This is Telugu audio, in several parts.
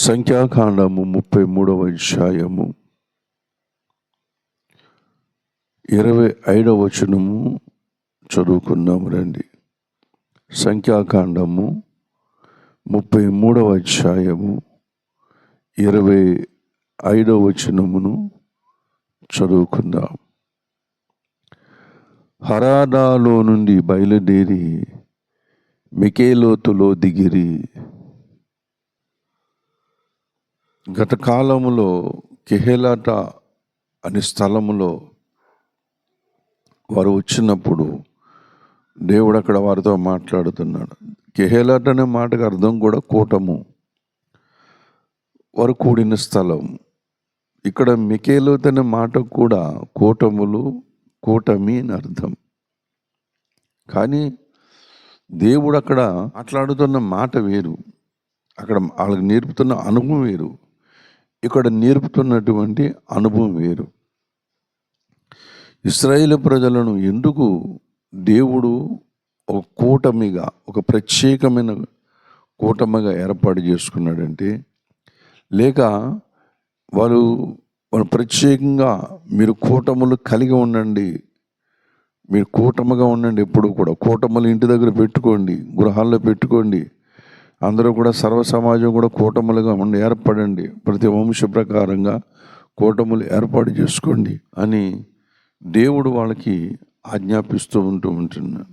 సంఖ్యాకాండము 33వ అధ్యాయము 25వ వచనము చదువుకుందాము రండి. సంఖ్యాకాండము 33వ అధ్యాయము 25వ వచనమును చదువుకుందాం. హరాదాలో నుండి బయలుదేరి మికేలోతులో దిగిరి. గత కాలములో కెహేలాట అనే స్థలములో వారు వచ్చినప్పుడు దేవుడు అక్కడ వారితో మాట్లాడుతున్నాడు. కెహేలాట అనే మాటకు అర్థం కూడా కూటము, వారు కూడిన స్థలం. ఇక్కడ మికేలోతు అనే మాటకు కూడా కూటములు, కూటమి అని అర్థం. కానీ దేవుడు అక్కడ మాట్లాడుతున్న మాట వేరు, అక్కడ వాళ్ళకి నేర్పుతున్న అనుభవం వేరు, ఇక్కడ నేర్పుతున్నటువంటి అనుభవం వేరు. ఇశ్రాయేలు ప్రజలను ఎందుకు దేవుడు ఒక కూటమిగా, ఒక ప్రత్యేకమైన కూటమిగా ఏర్పాటు చేసుకున్నాడంటే, లేక వాళ్ళు ప్రత్యేకంగా మీరు కూటములు కలిగి ఉండండి, మీరు కూటమిగా ఉండండి, ఎప్పుడు కూడా కూటములు ఇంటి దగ్గర పెట్టుకోండి, గృహాల్లో పెట్టుకోండి, అందరూ కూడా సర్వ సమాజం కూడా కూటములుగా ఏర్పడండి, ప్రతి వంశ ప్రకారంగా కూటములు ఏర్పాటు చేసుకోండి అని దేవుడు వాళ్ళకి ఆజ్ఞాపిస్తూ ఉంటున్నాడు.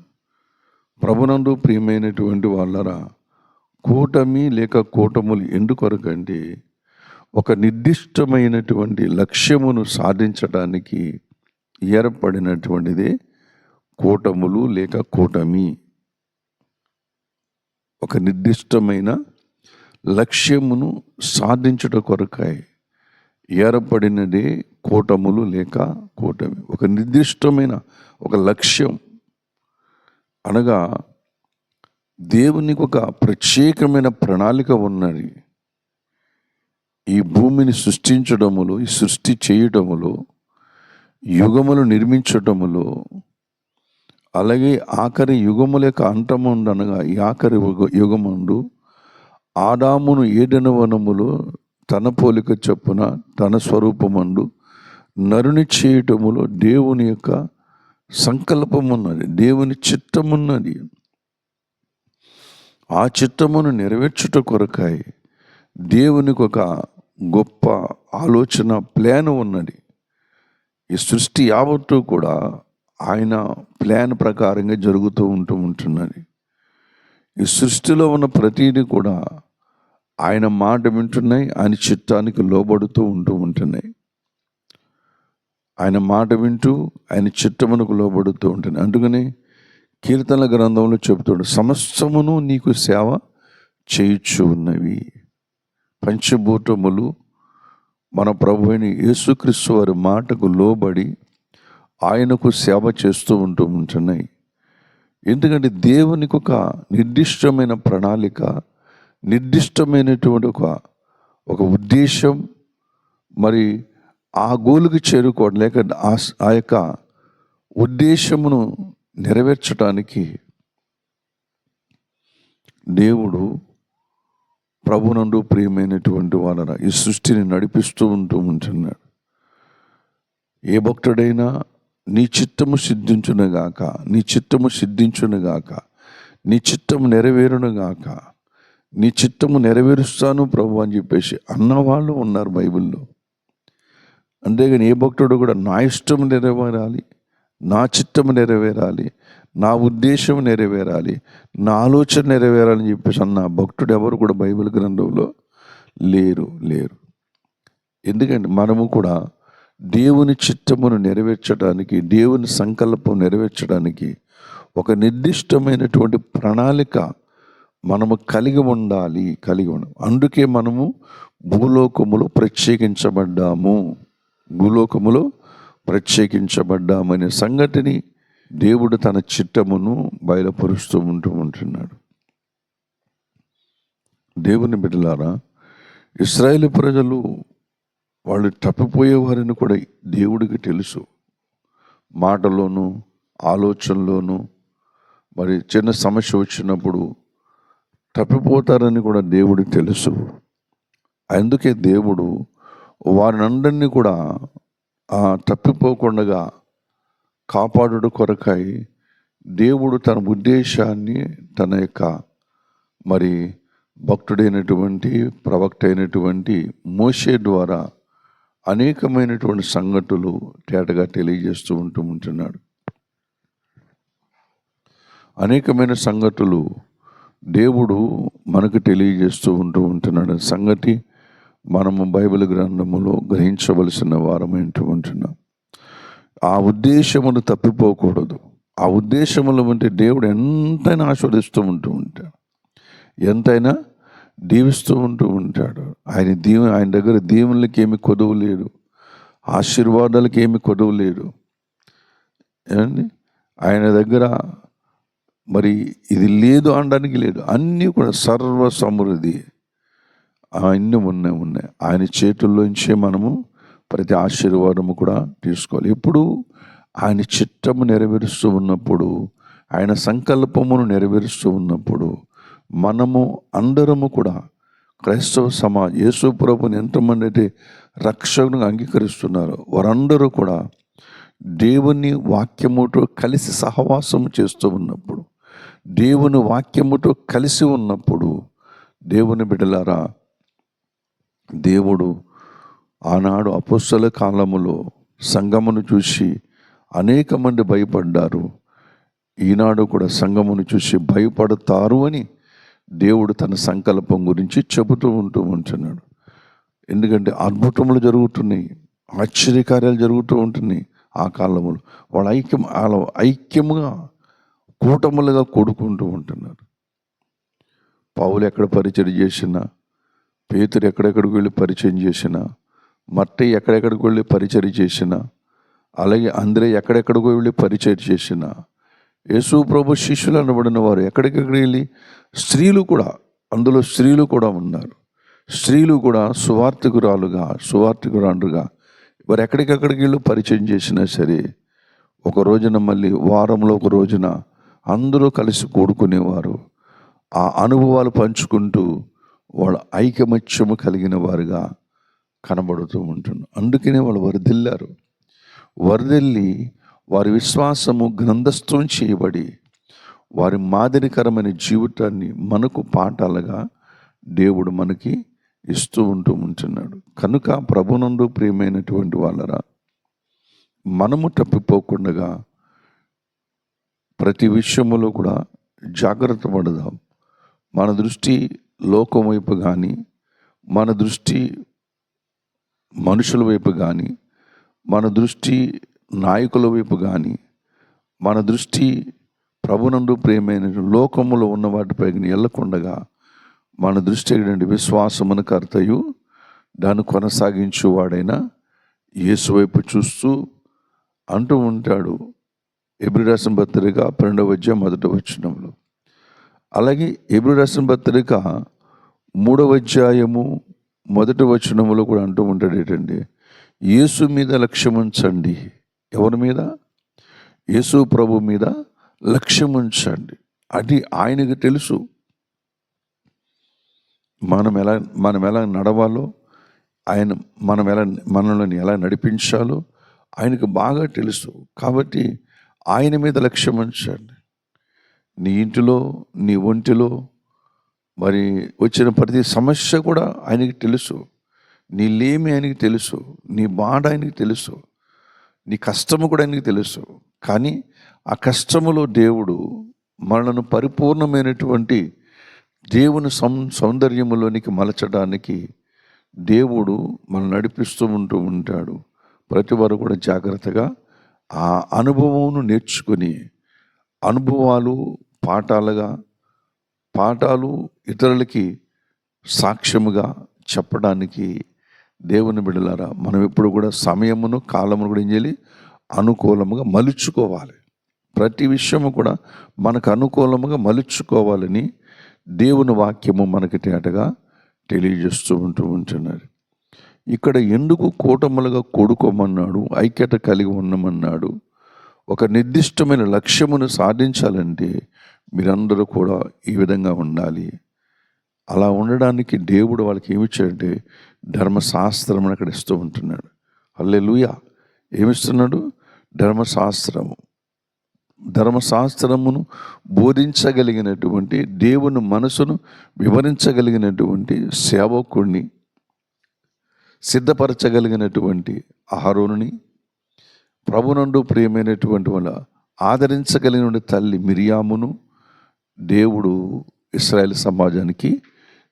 ప్రభునందు ప్రియమైనటువంటి వాళ్ళరా, కూటమి లేక కూటములు ఎందుకొరకంటే ఒక నిర్దిష్టమైనటువంటి లక్ష్యమును సాధించడానికి ఏర్పడినటువంటిదే కూటములు లేక కూటమి. ఒక నిర్దిష్టమైన లక్ష్యమును సాధించుట కొరకై ఏర్పడినదే కూటములు లేక కూటమి. ఒక నిర్దిష్టమైన ఒక లక్ష్యం అనగా దేవునికి ఒక ప్రత్యేకమైన ప్రణాళిక ఉన్నది. ఈ భూమిని సృష్టించడములో, ఈ సృష్టి చేయటములో, యుగములు నిర్మించటములో, అలాగే ఆఖరి యుగముల యొక్క అంతముందు అనగా ఈ ఆఖరి యుగముందు ఆదామును ఏదెన వనములో తన పోలిక చొప్పున తన స్వరూపమందు నరుని చేయటములో దేవుని యొక్క సంకల్పం ఉన్నది, దేవుని చిత్తమున్నది. ఆ చిత్తమును నెరవేర్చుట కొరకై దేవునికి ఒక గొప్ప ఆలోచన, ప్లాన్ ఉన్నది. ఈ సృష్టి యావత్తు కూడా ఆయన ప్లాన్ ప్రకారంగా జరుగుతూ ఉంటున్నది. ఈ సృష్టిలో ఉన్న ప్రతిదీ కూడా ఆయన మాట వింటున్నాయి, ఆయన చిత్తానికి లోబడుతూ ఉంటున్నాయి. ఆయన మాట వింటూ ఆయన చిత్తమునకు లోబడుతూ ఉంటున్నాయి. అందుకని కీర్తనల గ్రంథంలో చెబుతాడు, సమస్తమును నీకు సేవ చేయుచు ఉన్నవి. పంచభూతములు మన ప్రభు అయిన యేసుక్రీస్తు వారి మాటకు లోబడి ఆయనకు సేవ చేస్తూ ఉంటున్నాయి. ఎందుకంటే దేవునికి ఒక నిర్దిష్టమైన ప్రణాళిక, నిర్దిష్టమైనటువంటి ఒక ఉద్దేశం, మరి ఆ గోలుకి చేరుకోవడం లేక ఆ యొక్క ఉద్దేశమును నెరవేర్చడానికి దేవుడు ప్రభునందు ప్రియమైనటువంటి వాళ్ళ ఈ సృష్టిని నడిపిస్తూ ఉంటున్నాడు. ఏ భక్తుడైనా నీ చిత్తము సిద్ధించునుగాక, నీ చిత్తము సిద్ధించునుగాక, నీ చిత్తము నెరవేరునుగాక, నీ చిత్తము నెరవేరుస్తాను ప్రభు అని చెప్పేసి అన్నవాళ్ళు ఉన్నారు బైబిల్లో. అంతేగాని ఏ భక్తుడు కూడా నా ఇష్టము నెరవేరాలి, నా చిత్తము నెరవేరాలి, నా ఉద్దేశం నెరవేరాలి, నా ఆలోచన నెరవేరాలని చెప్పేసి అన్న భక్తుడు ఎవరు కూడా బైబిల్ గ్రంథంలో లేరు. ఎందుకంటే మనము కూడా దేవుని చిత్తమును నెరవేర్చడానికి, దేవుని సంకల్పం నెరవేర్చడానికి ఒక నిర్దిష్టమైనటువంటి ప్రణాళిక మనము కలిగి ఉండాలి. అందుకే మనము భూలోకములో ప్రత్యేకించబడ్డామనే సంగతిని దేవుడు తన చిత్తమును బయలుపరుస్తూ ఉంటున్నాడు. దేవుని బిడ్డలారా, ఇశ్రాయేలు ప్రజలు వాళ్ళు తప్పిపోయేవారని కూడా దేవుడికి తెలుసు. మాటలోను, ఆలోచనలోను, మరి చిన్న సమస్య వచ్చినప్పుడు తప్పిపోతారని కూడా దేవుడికి తెలుసు. అందుకే దేవుడు వారినందరినీ కూడా తప్పిపోకుండా కాపాడుట కొరకై దేవుడు తన ఉద్దేశాన్ని తన యొక్క మరి భక్తుడైనటువంటి ప్రవక్త అయినటువంటి మోషే ద్వారా అనేకమైనటువంటి సంగతులు తేటగా తెలియజేస్తూ ఉంటున్నాడు. అనేకమైన సంగతులు దేవుడు మనకు తెలియజేస్తూ ఉంటున్నాడు. సంగతి మనము బైబిల్ గ్రంథములో గ్రహించవలసిన వారమై ఉంటున్నాం. ఆ ఉద్దేశమును తప్పిపోకూడదు. ఆ ఉద్దేశములు అంటే దేవుడు ఎంతైనా ఆస్వాదిస్తూ ఉంటాడు, ఎంతైనా దీవిస్తూ ఉంటాడు. ఆయన దగ్గర దీవులకి ఏమి కొదువు లేదు, ఆశీర్వాదాలకి ఏమి కొదువు లేదు. ఏమండి, ఆయన దగ్గర మరి ఇది లేదు అనడానికి లేదు. అన్నీ కూడా సర్వ సమృద్ధి అన్నీ ఉన్నాయి. ఆయన చేతుల్లోంచే మనము ప్రతి ఆశీర్వాదము కూడా తీసుకోవాలి. ఎప్పుడు ఆయన చిత్తము నెరవేరుస్తూ ఉన్నప్పుడు, ఆయన సంకల్పమును నెరవేరుస్తూ ఉన్నప్పుడు మనము అందరము కూడా క్రైస్తవ యేసు ప్రభుని ఎంతమంది అయితే రక్షకునిగా అంగీకరిస్తున్నారో వారందరూ కూడా దేవుని వాక్యముతో కలిసి సహవాసం చేస్తూ ఉన్నప్పుడు, దేవుని వాక్యముతో కలిసి ఉన్నప్పుడు, దేవుని బిడ్డలారా, దేవుడు ఆనాడు అపొస్తల కాలములో సంఘమును చూసి అనేక మంది భయపడ్డారు. ఈనాడు కూడా సంఘమును చూసి భయపడతారు అని దేవుడు తన సంకల్పం గురించి చెబుతూ ఉంటున్నాడు. ఎందుకంటే అద్భుతములు జరుగుతున్నాయి, ఆశ్చర్యకార్యాలు జరుగుతూ ఉంటున్నాయి. ఆ కాలంలో వాళ్ళు ఐక్యముగా కూటములుగా కూడుకుంటూ ఉంటున్నారు. పౌలు ఎక్కడ పరిచయం చేసినా, పేతురు ఎక్కడెక్కడికి వెళ్ళి పరిచయం చేసినా, మత్తయి ఎక్కడెక్కడికి వెళ్ళి పరిచయం చేసినా, అలాగే అంద్రే ఎక్కడెక్కడికి వెళ్ళి పరిచయం చేసినా, యేసు ప్రభు శిష్యులు అనబడిన వారు ఎక్కడికెక్కడికి వెళ్ళి, స్త్రీలు కూడా, అందులో స్త్రీలు కూడా ఉన్నారు. స్త్రీలు కూడా సువార్తికురాండ్రుగా వారు ఎక్కడికెక్కడికి వెళ్ళి పరిచయం చేసినా సరే, ఒక రోజున మళ్ళీ వారంలో ఒక రోజున అందరూ కలిసి కూడుకునేవారు. ఆ అనుభవాలు పంచుకుంటూ వాళ్ళు ఐకమత్యము కలిగిన వారుగా కనబడుతూ ఉంటున్నారు. అందుకనే వాళ్ళు వరదెల్లి వారి విశ్వాసము గ్రంథస్థం చేయబడి వారి మాదిరికరమైన జీవితాన్ని మనకు పాఠాలుగా దేవుడు మనకి ఇస్తూ ఉంటున్నాడు. కనుక ప్రభునందు ప్రియమైనటువంటి వాళ్ళరా, మనము తప్పిపోకుండా ప్రతి విషయములో కూడా జాగ్రత్త పడదాం. మన దృష్టి లోకం వైపు కానీ, మన దృష్టి మనుషుల వైపు కానీ, మన దృష్టి నాయకుల వైపు కానీ, మన దృష్టి ప్రభునందు ప్రియమైన లోకములో ఉన్న వాటిపై వెళ్ళకుండగా మన దృష్టి ఏంటంటే విశ్వాసమును కర్తయు దాన్ని కొనసాగించువాడైనా యేసు వైపు చూస్తూ అంటూ ఉంటాడు. హెబ్రీ రాసిన పత్రిక 2వ అధ్యాయం 1వ వచనంలో. అలాగే హెబ్రీ రాసిన పత్రిక 3వ అధ్యాయము 1వ వచనంలో కూడా అంటూ ఉంటాడు ఏంటంటే, యేసు మీద లక్ష్యం ఉంచండి. ఎవరి మీద? యేసు ప్రభు మీద లక్ష్యం ఉంచండి. అది ఆయనకు తెలుసు. మనం ఎలా నడవాలో, మనల్ని ఎలా నడిపించాలో ఆయనకు బాగా తెలుసు. కాబట్టి ఆయన మీద లక్ష్యం ఉంచండి. నీ ఇంటిలో, నీ ఒంటిలో మరి వచ్చిన ప్రతి సమస్య కూడా ఆయనకి తెలుసు. నీ లేమి ఆయనకి తెలుసు, నీ బాధ ఆయనకి తెలుసు, నీ కష్టము కూడా ఆయనకి తెలుసు. కానీ ఆ కష్టములో దేవుడు మనను పరిపూర్ణమైనటువంటి దేవుని సౌందర్యములోనికి మలచడానికి దేవుడు మనం నడిపిస్తూ ఉంటాడు. ప్రతి వారు కూడా జాగ్రత్తగా ఆ అనుభవమును నేర్చుకొని, అనుభవాలు పాఠాలు ఇతరులకి సాక్ష్యముగా చెప్పడానికి దేవుని బిడ్డలారా, మనం ఎప్పుడు కూడా సమయమును కాలమును కూడా ఏం చేయాలి? అనుకూలముగా మలుచుకోవాలి. ప్రతి విషయము కూడా మనకు అనుకూలముగా మలుచుకోవాలని దేవుని వాక్యము మనకి తేటగా తెలియజేస్తూ ఉంటున్నారు. ఇక్కడ ఎందుకు కూటములుగా కూడుకోమన్నాడు, ఐక్యత కలిగి ఉండమన్నాడు? ఒక నిర్దిష్టమైన లక్ష్యమును సాధించాలంటే మీరందరూ కూడా ఈ విధంగా ఉండాలి. అలా ఉండడానికి దేవుడు వాళ్ళకి ఏమిచ్చాడంటే ధర్మశాస్త్రం అక్కడ ఇస్తూ ఉంటున్నాడు. హల్లెలూయా. ఏమిస్తున్నాడు? ధర్మశాస్త్రమును బోధించగలిగినటువంటి, దేవుని మనసును వివరించగలిగినటువంటి సేవకుడిని, సిద్ధపరచగలిగినటువంటి అహరోనుని, ప్రభునందు ప్రియమైనటువంటి వాళ్ళ ఆదరించగలిగిన తల్లి మిరియామును దేవుడు ఇశ్రాయేలు సమాజానికి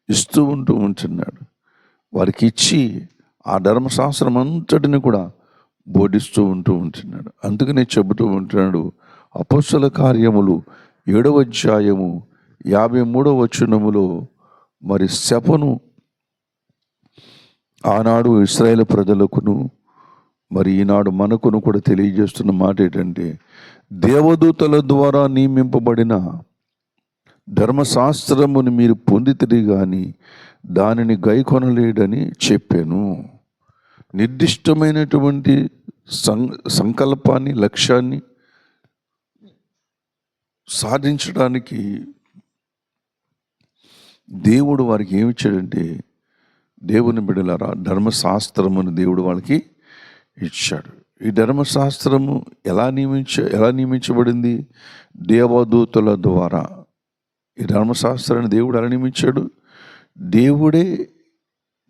ఇస్తూ ఉంటున్నాడు. వారికి ఇచ్చి ఆ ధర్మశాస్త్రం అంతటిని కూడా బోధిస్తూ ఉంటున్నాడు. అందుకనే చెబుతూ ఉంటున్నాడు, అపొస్తలుల కార్యములు 7వ అధ్యాయము 53వ వచనములో మరి శపను ఆనాడు ఇశ్రాయేలు ప్రజలకును మరి ఈనాడు మనకును కూడా తెలియజేస్తున్న మాట ఏంటంటే, దేవదూతల ద్వారా నియమింపబడిన ధర్మశాస్త్రమును మీరు పొందితిరి కానీ దానిని గైకొనలేడని చెప్పాను. నిర్దిష్టమైనటువంటి సంకల్పాన్ని, లక్ష్యాన్ని సాధించడానికి దేవుడు వారికి ఏమిచ్చాడంటే, దేవుని బిడ్డలారా, ధర్మశాస్త్రమును దేవుడు వాళ్ళకి ఇచ్చాడు. ఈ ధర్మశాస్త్రము ఎలా నియమించబడింది? దేవదూతల ద్వారా. ఈ ధర్మశాస్త్రాన్ని దేవుడు ఎలా నియమించాడు?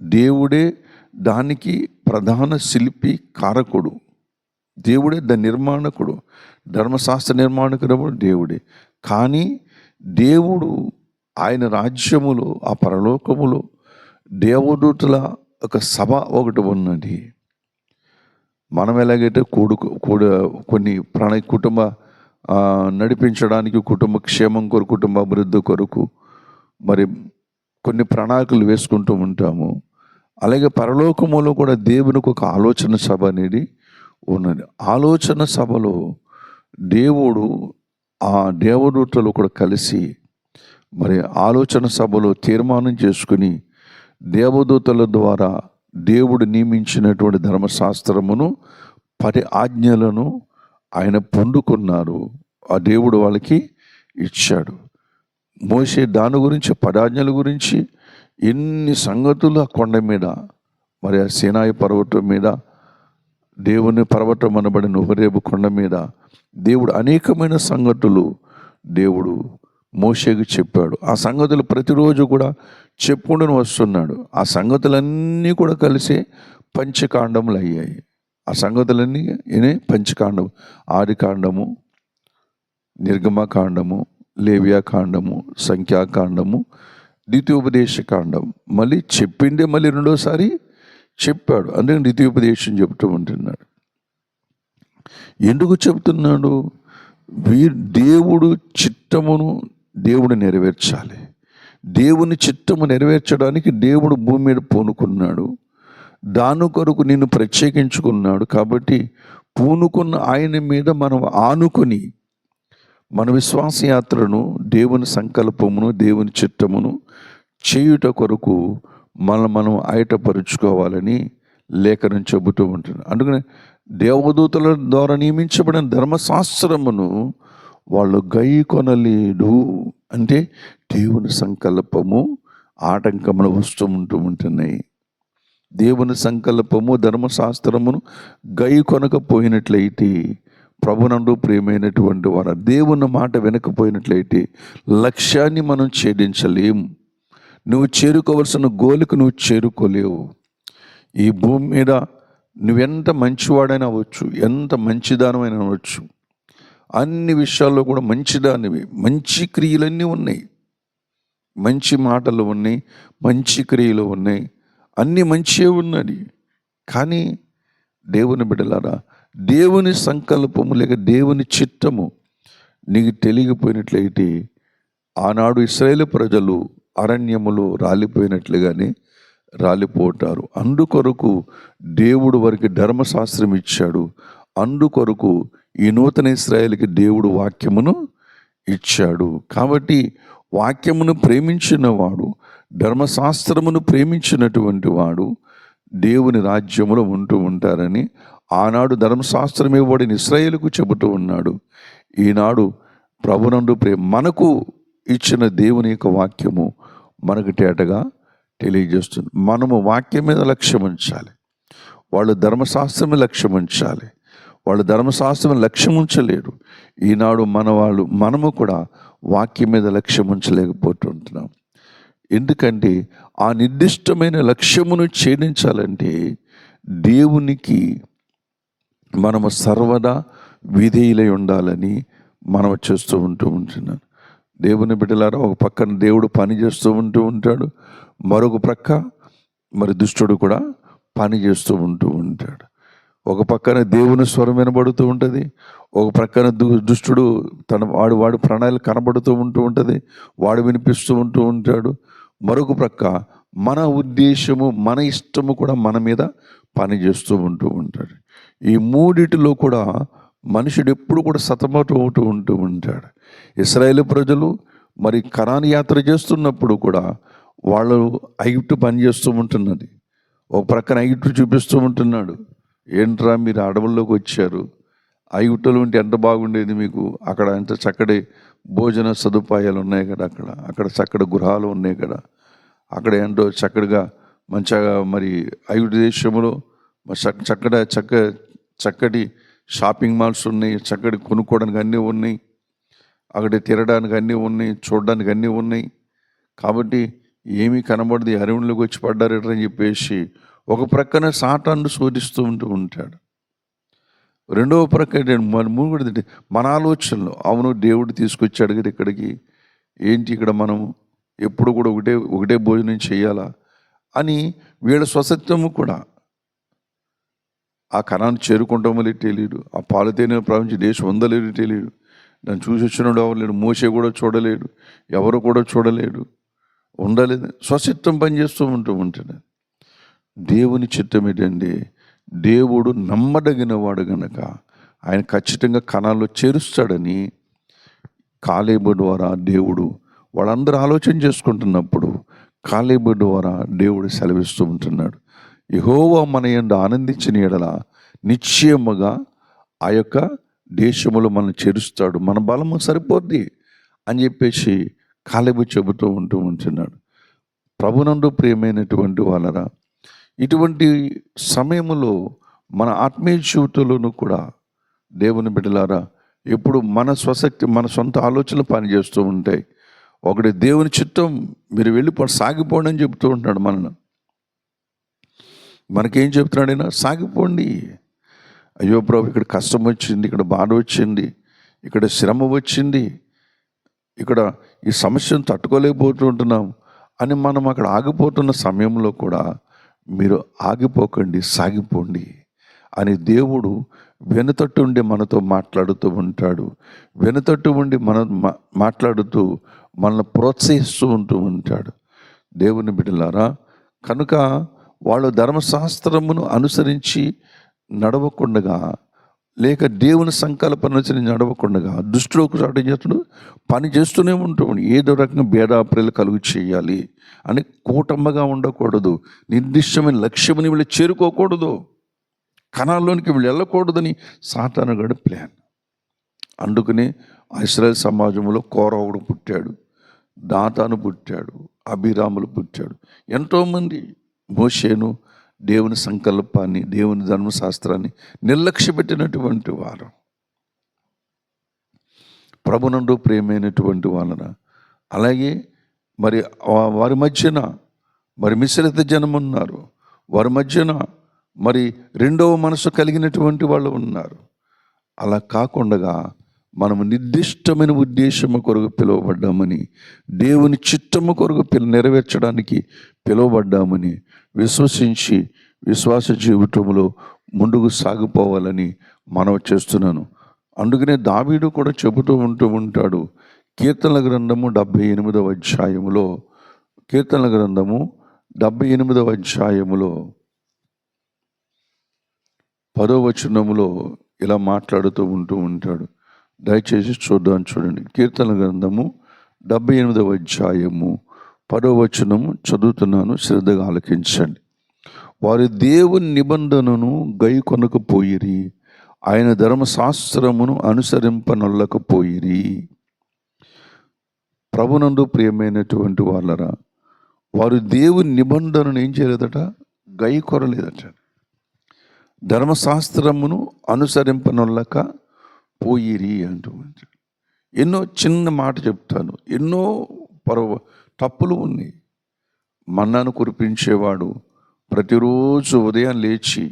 దేవుడే దానికి ప్రధాన శిల్పి, కారకుడు. దేవుడే దాని నిర్మాణకుడు. ధర్మశాస్త్ర నిర్మాణకుడు దేవుడే. కానీ దేవుడు ఆయన రాజ్యములో, ఆ పరలోకములో దేవదూతల ఒక సభ ఒకటి ఉన్నది. మనం ఎలాగైతే కొన్ని కుటుంబ నడిపించడానికి, కుటుంబ క్షేమం కొరకు, కుటుంబ అభివృద్ధి కొరకు మరి కొన్ని ప్రణాళికలు వేసుకుంటూ ఉంటాము. అలాగే పరలోకములో కూడా దేవునికి ఒక ఆలోచన సభ అనేది ఉన్నది. ఆలోచన సభలో దేవుడు ఆ దేవదూతలు కూడా కలిసి మరి ఆలోచన సభలో తీర్మానం చేసుకుని దేవదూతల ద్వారా దేవుడు నియమించినటువంటి ధర్మశాస్త్రమును, 10 ఆజ్ఞలను ఆయన పొందుకున్నారు. ఆ దేవుడు వాళ్ళకి ఇచ్చాడు. మోషే దాని గురించి, 10 ఆజ్ఞల గురించి ఎన్ని సంగతులు ఆ కొండ మీద, మరి ఆ సీనాయి పర్వతం మీద, దేవుని పర్వతం అనబడిన హోరేబు కొండ మీద దేవుడు అనేకమైన సంగతులు దేవుడు మోషేకు చెప్పాడు. ఆ సంగతులు ప్రతిరోజు కూడా చెప్పుకుంటూ వస్తున్నాడు. ఆ సంగతులన్నీ కూడా కలిసి పంచకాండములు అయ్యాయి. ఆ సంగతులన్నీ పంచకాండం: ఆదికాండము, నిర్గమకాండము, లేవియాకాండము, సంఖ్యాకాండము, ద్వితీయోపదేశకాండం. మళ్ళీ చెప్పిందే మళ్ళీ రెండోసారి చెప్పాడు. అందుకని ద్వితీయోపదేశం చెబుతూ ఉంటున్నాడు. ఎందుకు చెబుతున్నాడు? దేవుడు చిత్తమును దేవుడు నెరవేర్చాలి. దేవుని చిత్తము నెరవేర్చడానికి దేవుడు భూమి మీద పూనుకున్నాడు. దాని కొరకు నిన్ను ప్రత్యేకించుకున్నాడు. కాబట్టి పూనుకున్న ఆయన మీద మనం ఆనుకొని మన విశ్వాసయాత్రను, దేవుని సంకల్పమును, దేవుని చిత్తమును చేయుట కొరకు మనం ఆయటపరుచుకోవాలని లేఖనం చెబుతూ ఉంటుంది. అందుకని దేవదూతల ద్వారా నియమించబడిన ధర్మశాస్త్రమును వాళ్ళు గైకొనలేడు. అంటే దేవుని సంకల్పము ఆటంకములు వస్తూ ఉంటున్నాయి. దేవుని సంకల్పము, ధర్మశాస్త్రమును గైకొనకపోయినట్లయితే, ప్రభునందు ప్రియమైనటువంటి వారు, దేవుని మాట వినకపోయినట్లయితే లక్ష్యాన్ని మనం ఛేదించలేం. నువ్వు చేరుకోవలసిన గోలుకు నువ్వు చేరుకోలేవు. ఈ భూమి మీద నువ్వెంత మంచివాడైనా అవ్వచ్చు, ఎంత మంచిదానమైనా అవ్వచ్చు, అన్ని విషయాల్లో కూడా మంచిదానివి. మంచి క్రియలన్నీ ఉన్నాయి, మంచి మాటలు ఉన్నాయి, మంచి క్రియలు ఉన్నాయి, అన్నీ మంచిగా ఉన్నది. కానీ దేవుని బిడ్డలారా, దేవుని సంకల్పము లేక దేవుని చిత్తము నీకు తెలియకపోయినట్లయితే ఆనాడు ఇశ్రాయేలు ప్రజలు అరణ్యములో రాలిపోయినట్లుగానే రాలిపోతారు. అందుకొరకు దేవుడు వారికి ధర్మశాస్త్రం ఇచ్చాడు. అందుకొరకు ఈ నూతన ఇశ్రాయేలుకి దేవుడు వాక్యమును ఇచ్చాడు. కాబట్టి వాక్యమును ప్రేమించిన వాడు, ధర్మశాస్త్రమును ప్రేమించినటువంటి వాడు దేవుని రాజ్యములో ఉంటారని ఆనాడు ధర్మశాస్త్రం ఇవ్వబడిన ఇశ్రాయేలుకు చెబుతూ ఉన్నాడు. ఈనాడు ప్రభునందు మనకు ఇచ్చిన దేవుని యొక్క వాక్యము మనకు తేటగా తెలియజేస్తుంది. మనము వాక్యం మీద లక్ష్యం ఉంచాలి. వాళ్ళు ధర్మశాస్త్రమే లక్ష్యం ఉంచాలి. వాళ్ళు ధర్మశాస్త్రం లక్ష్యం ఉంచలేరు. ఈనాడు మనము కూడా వాక్యం మీద లక్ష్యం ఉంచలేకపోతుంటున్నాం. ఎందుకంటే ఆ నిర్దిష్టమైన లక్ష్యమును ఛేదించాలంటే దేవునికి మనము సర్వదా విధేయులై ఉండాలని మనం చేస్తూ ఉంటున్నాను. దేవుని బిడ్డలారా, ఒక పక్కన దేవుడు పని చేస్తూ ఉంటాడు, మరొక ప్రక్క మరి దుష్టుడు కూడా పని చేస్తూ ఉంటాడు. ఒక పక్కన దేవుని స్వరం వినబడుతూ ఉంటుంది, ఒక ప్రక్కన దుష్టుడు వాడు ప్రణాళిక కనబడుతూ ఉంటుంది, వాడు వినిపిస్తూ ఉంటాడు. మరొక ప్రక్క మన ఉద్దేశము, మన ఇష్టము కూడా మన మీద పని చేస్తూ ఉంటాడు. ఈ మూడిటిలో కూడా మనుషుడు ఎప్పుడు కూడా సతమతం అవుతూ ఉంటాడు. ఇశ్రాయేలు ప్రజలు మరి కనాను యాత్ర చేస్తున్నప్పుడు కూడా వాళ్ళు ఐగుప్తు పని చేస్తూ ఉంటున్నది. ఒక ప్రక్కన ఐగుప్తు చూపిస్తూ ఉంటున్నాడు. ఏంట్రా మీరు అడవుల్లోకి వచ్చారు, ఐగుప్తులో ఉంటే ఎంత బాగుండేది మీకు, అక్కడ ఎంత చక్కటి భోజన సదుపాయాలు ఉన్నాయి కదా, అక్కడ చక్కటి గృహాలు ఉన్నాయి కదా, అక్కడ ఏంటో చక్కటిగా మంచిగా మరి ఐగుప్తు దేశంలో చక్కటి షాపింగ్ మాల్స్ ఉన్నాయి, చక్కటి కొనుక్కోవడానికి అన్నీ ఉన్నాయి, అక్కడ తిరగడానికి అన్నీ ఉన్నాయి, చూడడానికి అన్నీ ఉన్నాయి. కాబట్టి ఏమీ కనబడదు, అరణ్యంలోకి వచ్చి పడ్డారని చెప్పేసి ఒక ప్రక్కన సాతాను శోధిస్తూ ఉంటాడు. రెండవ ప్రక్క మన ఆలోచనలో, అవును దేవుడు తీసుకొచ్చాడు కదా ఇక్కడికి, ఏంటి ఇక్కడ మనం ఎప్పుడు కూడా ఒకటే భోజనం చేయాలా అని వీళ్ళ స్వసత్వము కూడా ఆ కణాన్ని చేరుకుంటామో లేదు తెలియదు, ఆ పాలతేనే ప్రపంచ దేశం ఉందలేదు తెలియదు, నన్ను చూసి వచ్చినాడు ఎవరు లేడు, మోసే కూడా చూడలేడు, ఎవరు కూడా చూడలేడు, ఉండలేదు, స్వచిత్తం పనిచేస్తూ ఉంటాడు. దేవుని చిత్తం ఏంటంటే దేవుడు నమ్మదగిన వాడు గనక ఆయన ఖచ్చితంగా కణాల్లో చేరుస్తాడని కాలేబు ద్వారా దేవుడు వాళ్ళందరూ ఆలోచన చేసుకుంటున్నప్పుడు కాలేబు ద్వారా దేవుడు సెలవిస్తూ ఉంటున్నాడు. యెహోవా మన యందు ఆనందించిన ఎడల నిశ్చయముగా ఆ యొక్క దేశములో మనం చేరుస్తాడు, మన బలము సరిపోద్ది అని చెప్పేసి కాలేబు చెబుతూ ఉంటున్నాడు. ప్రభునందు ప్రియమైనటువంటి వాళ్ళరా, ఇటువంటి సమయంలో మన ఆత్మీయ జీవితంలోనూ కూడా దేవుని బిడ్డలారా, ఎప్పుడు మన స్వశక్తి, మన సొంత ఆలోచనలు పనిచేస్తూ ఉంటాయి. ఒకటి దేవుని చిత్తం, మీరు వెళ్ళిపోండి, సాగిపోండి అని చెబుతూ ఉంటాడు మనకేం చెప్తున్నాడైనా, సాగిపోండి. అయ్యో ప్రభు, ఇక్కడ కష్టం వచ్చింది, ఇక్కడ బాధ వచ్చింది, ఇక్కడ శ్రమ వచ్చింది, ఇక్కడ ఈ సమస్యను తట్టుకోలేకపోతూ ఉంటున్నాం అని మనం అక్కడ ఆగిపోతున్న సమయంలో కూడా మీరు ఆగిపోకండి, సాగిపోండి అని దేవుడు వెనుతట్టు ఉండి మనతో మాట్లాడుతూ ఉంటాడు. వెనుతట్టు ఉండి మాట్లాడుతూ మనల్ని ప్రోత్సహిస్తూ ఉంటాడు. దేవుని బిడ్డలారా, కనుక వాళ్ళు ధర్మశాస్త్రమును అనుసరించి నడవకుండగా, లేక దేవుని సంకల్పన అనుసరించి నడవకుండగా దుష్టులకు చాటు చేస్తుడు పని చేస్తూనే ఉంటాడు. ఏదో రకంగా భేదాప్రేలు కలుగు చేయాలి అని కూటమ్మగా ఉండకూడదు, నిర్దిష్టమైన లక్ష్యముని వీళ్ళు చేరుకోకూడదు, కణాల్లోనికి వీళ్ళు వెళ్ళకూడదని సాతానుగాడు ప్లాన్. అందుకని ఇశ్రాయేల్ సమాజంలో కోరవుడు పుట్టాడు, దాతాను పుట్టాడు, అభిరాములు పుట్టాడు. ఎంతోమంది మోషేను దేవుని సంకల్పాన్ని, దేవుని ధర్మశాస్త్రాన్ని నిర్లక్ష్య పెట్టినటువంటి వారు. ప్రభునందు ప్రియమైనటువంటి వాళ్ళన, అలాగే మరి వారి మధ్యన మరి మిశ్రిత జనం ఉన్నారు, వారి మధ్యన మరి రెండవ మనసు కలిగినటువంటి వాళ్ళు ఉన్నారు. అలా కాకుండా మనము నిర్దిష్టమైన ఉద్దేశము కొరకు పిలువబడ్డామని, దేవుని చిత్తము కొరకు నెరవేర్చడానికి పిలువబడ్డామని విశ్వసించి విశ్వాస జీవితంలో ముందుకు సాగిపోవాలని మనవి చేస్తున్నాను. అందుకనే దావీదు కూడా చెబుతూ ఉంటాడు. కీర్తనల గ్రంథము 78వ అధ్యాయములో, కీర్తనల గ్రంథము 78వ అధ్యాయములో 10వ వచనములో ఇలా మాట్లాడుతూ ఉంటాడు. దయచేసి చూడండి. కీర్తన గ్రంథము 78వ అధ్యాయము 10వ వచనము చదువుతున్నాను, శ్రద్ధగా ఆలకించండి. వారి దేవుని నిబంధనను గైకొనకపోయిరి, ఆయన ధర్మశాస్త్రమును అనుసరింపనొల్లకపోయిరి. ప్రభునందు ప్రియమైనటువంటి వాళ్ళరా, వారు దేవుని నిబంధనను ఏం చేయలేదట, గైకొనలేదట. ధర్మశాస్త్రమును అనుసరింపనొల్లక పోయిరి అంటూ. ఎన్నో చిన్న మాట చెప్తాను, ఎన్నో తప్పులు ఉన్నాయి. మన్నాను కురిపించేవాడు ప్రతిరోజు ఉదయం లేచి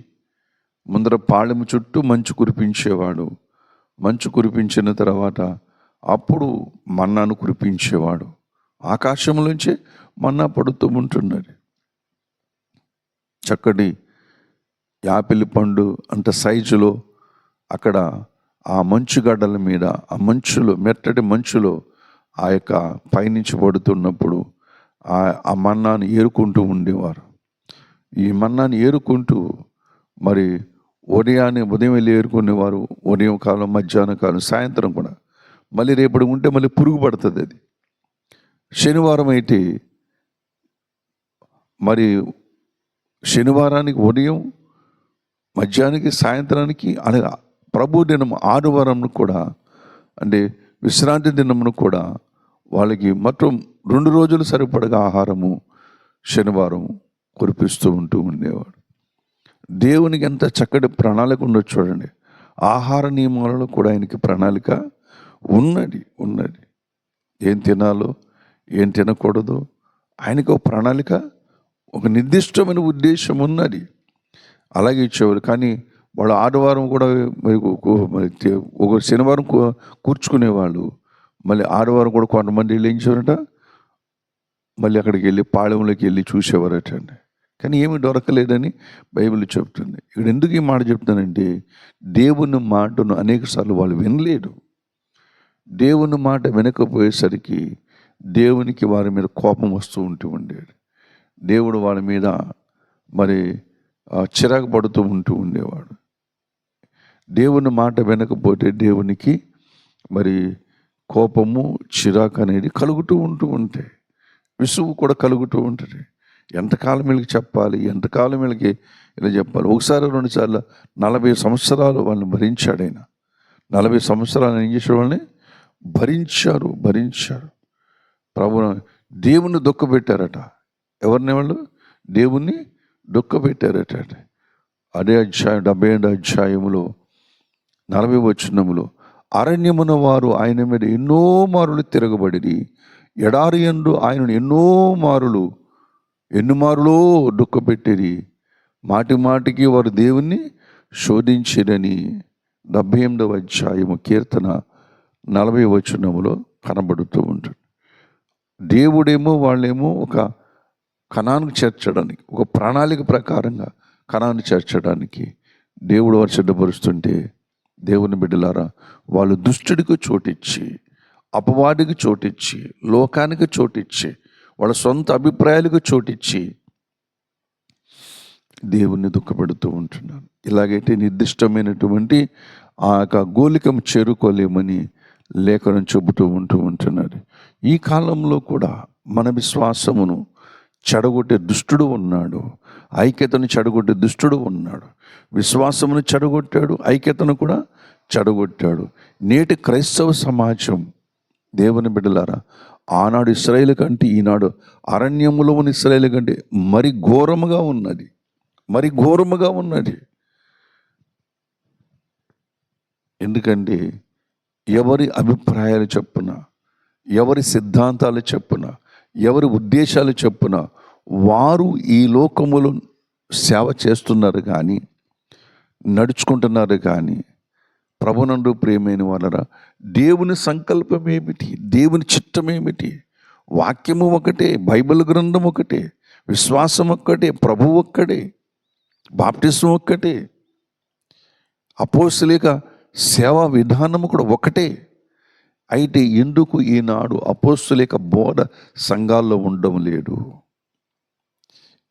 ముందర పాళెము చుట్టూ మంచు కురిపించేవాడు. మంచు కురిపించిన తర్వాత అప్పుడు మన్నాను కురిపించేవాడు. ఆకాశంలోంచి మన్నా పడుతూ ఉంటున్నది. చక్కటి యాపిల్ పండు అంత సైజులో అక్కడ ఆ మంచుగడ్డల మీద, ఆ మంచులో, మెత్తటి మంచులో ఆ యొక్క పైనుంచి పడుతున్నప్పుడు ఆ మన్నాను ఏరుకుంటూ ఉండేవారు. ఈ మన్నాను ఏరుకుంటూ మరి ఉదయం వెళ్ళి ఏరుకునేవారు. ఉదయం కాలం, మధ్యాహ్నం కాలం, సాయంత్రం కూడా. మళ్ళీ రేపటి ఉంటే మళ్ళీ పురుగు పడుతుంది అది. శనివారం అయితే మరి శనివారానికి ఉదయం, మధ్యాహ్నానికి, సాయంత్రానికి, అలాగే ప్రభు దినం ఆదివారం కూడా, అంటే విశ్రాంతి దినమును కూడా వాళ్ళకి మొత్తం 2 రోజులు సరిపడగా ఆహారము శనివారం కురిపిస్తూ ఉండేవాడు. దేవునికి ఎంత చక్కటి ప్రణాళిక ఉండొచ్చు చూడండి. ఆహార నియమాలలో కూడా ఆయనకి ప్రణాళిక ఉన్నది. ఏం తినాలో, ఏం తినకూడదు, ఆయనకు ఒక ప్రణాళిక, ఒక నిర్దిష్టమైన ఉద్దేశం ఉన్నది. అలాగే ఇచ్చేవారు. కానీ వాళ్ళు ఆదివారం కూడా ఒక శనివారం కూర్చుకునేవాళ్ళు. మళ్ళీ ఆదివారం కూడా కొంతమంది వెళ్ళి ఏం చేయారట, మళ్ళీ అక్కడికి వెళ్ళి పాళెంలోకి వెళ్ళి చూసేవారట అండి. కానీ ఏమి దొరకలేదని బైబిల్ చెప్తుంది. ఇక్కడ ఎందుకు ఈ మాట చెప్తానంటే, దేవుని మాటను అనేకసార్లు వాళ్ళు వినలేడు. దేవుని మాట వినకపోయేసరికి దేవునికి వారి మీద కోపం వస్తూ ఉండేది. దేవుడు వాళ్ళ మీద మరి చిరాకు పడుతూ ఉండేవాడు. దేవుని మాట వినకపోతే దేవునికి మరి కోపము, చిరాకు అనేది కలుగుతూ ఉంటాయి. విసుగు కూడా కలుగుతూ ఉంటుంది. ఎంతకాలం వీళ్ళకి చెప్పాలి, ఎంతకాలం వీళ్ళకి ఇలా చెప్పాలి. ఒకసారి 2 సార్లు 40 సంవత్సరాలు వాళ్ళని భరించాడు ఆయన. 40 సంవత్సరాలు ఏం చేశాడు, వాళ్ళని భరించారు. దేవుని దుఃఖపెట్టారట. ఎవరిని? వాళ్ళు దేవుణ్ణి దుఃఖపెట్టారట. అదే అధ్యాయం 78 అధ్యాయములో 40 వచనములో, అరణ్యమున వారు ఆయన మీద ఎన్నో మారులు తిరగబడి, ఎడారి యందు ఆయనను ఎన్ని మారులో దుఃఖపెట్టిరి. మాటికి వారు దేవుణ్ణి శోధించిరని 78వ అధ్యాయము కీర్తన 40 వచనములో కనబడుతూ ఉంటుంది. దేవుడేమో వాళ్ళేమో ఒక కనాను చేర్చడానికి, ఒక ప్రణాళిక ప్రకారంగా కనాను చేర్చడానికి దేవుడు వారు సిద్ధపరుస్తుంటే, దేవుని బిడ్డలారా, వాళ్ళు దుష్టుడికి చోటిచ్చి, అపవాదికి చోటిచ్చి, లోకానికి చోటిచ్చి, వాళ్ళ సొంత అభిప్రాయాలకు చోటిచ్చి దేవుణ్ణి దుఃఖపెడుతూ ఉంటున్నారు. ఇలాగైతే నిర్దిష్టమైనటువంటి ఆ యొక్క గోలికం చేరుకోలేమని లేఖనం చెబుతూ ఉంటున్నారు. ఈ కాలంలో కూడా మన విశ్వాసమును చెడగొట్టే దుష్టుడు ఉన్నాడు. ఐక్యతను చెడగొట్టే దుష్టుడు ఉన్నాడు. విశ్వాసమును చెడగొట్టాడు, ఐక్యతను కూడా చెడగొట్టాడు. నేటి క్రైస్తవ సమాజం, దేవుని బిడ్డలారా, ఆనాడు ఇశ్రాయేలు కంటే ఈనాడు అరణ్యములో ఉన్న ఇశ్రాయేలు కంటే మరి ఘోరముగా ఉన్నది. ఎందుకంటే ఎవరి అభిప్రాయాలు చెప్పున, ఎవరి సిద్ధాంతాలు చెప్పున, ఎవరి ఉద్దేశాలు చెప్పున వారు ఈ లోకములో సేవ చేస్తున్నారు కానీ, నడుచుకుంటున్నారు కానీ, ప్రభునందు ప్రియమైన వాళ్ళరా, దేవుని సంకల్పం ఏమిటి, దేవుని చిత్తం ఏమిటి? వాక్యము ఒకటే, బైబిల్ గ్రంథం ఒకటే, విశ్వాసం ఒక్కటే, ప్రభువు ఒక్కడే, బాప్టిజం ఒక్కటే, అపోస్తలిక సేవా విధానము కూడా ఒకటే. అయితే ఎందుకు ఈనాడు అపోస్తలిక బోధ సంఘాల్లో ఉండడం లేదు?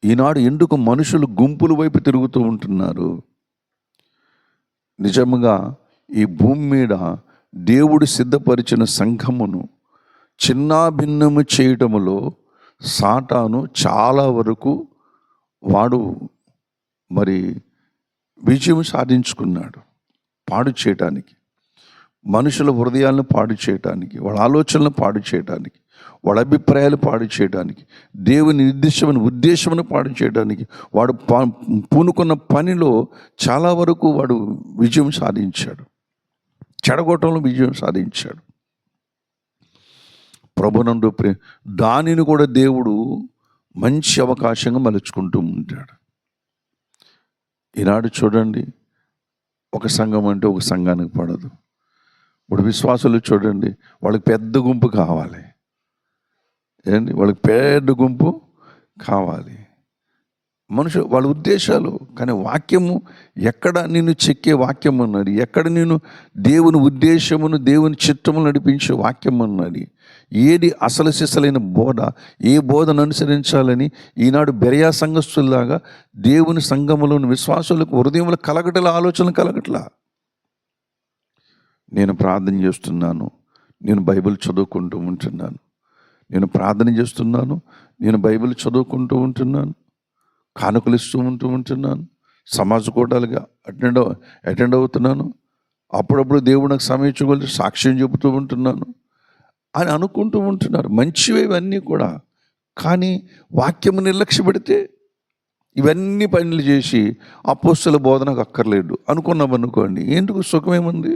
ఈనాడు ఎందుకు మనుషులు గుంపుల వైపు తిరుగుతూ ఉంటున్నారు? నిజంగా ఈ భూమి మీద దేవుడు సిద్ధపరిచిన సంఘమును చిన్నాభిన్నము చేయటములో సాతాను చాలా వరకు వాడు మరి విజయం సాధించుకున్నాడు. పాడు చేయటానికి, మనుషుల హృదయాలను పాడు చేయటానికి, వాళ్ళ ఆలోచనలను పాడు చేయటానికి, వాళ్ళ అభిప్రాయాలు పాడు చేయడానికి, దేవుని నిర్దిష్టమైన ఉద్దేశమును పాడు చేయడానికి వాడు పూనుకున్న పనిలో చాలా వరకు వాడు విజయం సాధించాడు, చెడగొట్టడంలో విజయం సాధించాడు. ప్రభునందు దానిని కూడా దేవుడు మంచి అవకాశంగా మలుచుకుంటూ ఉంటాడు. ఈనాడు చూడండి, ఒక సంఘం అంటే ఒక సంఘానికి పడదు. ఇప్పుడు విశ్వాసులు చూడండి, వాళ్ళకి పెద్ద గుంపు కావాలి, ఏంటి, వాళ్ళకి పెద్ద గుంపు కావాలి. మనుషులు వాళ్ళ ఉద్దేశాలు, కానీ వాక్యము ఎక్కడ నిన్ను చెక్కే వాక్యం ఉన్నది, ఎక్కడ నేను దేవుని ఉద్దేశమును దేవుని చిత్తమును నడిపించే వాక్యం ఉన్నది, ఏది అసలు సిసలైన బోధ, ఏ బోధను అనుసరించాలని ఈనాడు బెరయా సంఘస్థుల్లాగా దేవుని సంఘములోని విశ్వాసులకు హృదయములు కలగటల ఆలోచనలు కలగట్లా. నేను ప్రార్థన చేస్తున్నాను, నేను బైబిల్ చదువుకుంటూ ఉంటున్నాను, నేను ప్రార్థన చేస్తున్నాను, నేను బైబిల్ చదువుకుంటూ ఉంటున్నాను, కానుకలు ఇస్తూ ఉంటున్నాను, సమాజ కూటాలుగా అటెండ్ అవుతున్నాను, అప్పుడప్పుడు దేవుడు నాకు సమయించగలిగి సాక్ష్యం చెబుతూ ఉంటున్నాను అని అనుకుంటూ ఉంటున్నారు. మంచివే ఇవన్నీ కూడా. కానీ వాక్యము నిర్లక్ష్య పెడితే ఇవన్నీ పనులు చేసి అపోస్తల బోధనకు అక్కర్లేదు అనుకున్నామనుకోండి, ఎందుకు సుఖమేముంది?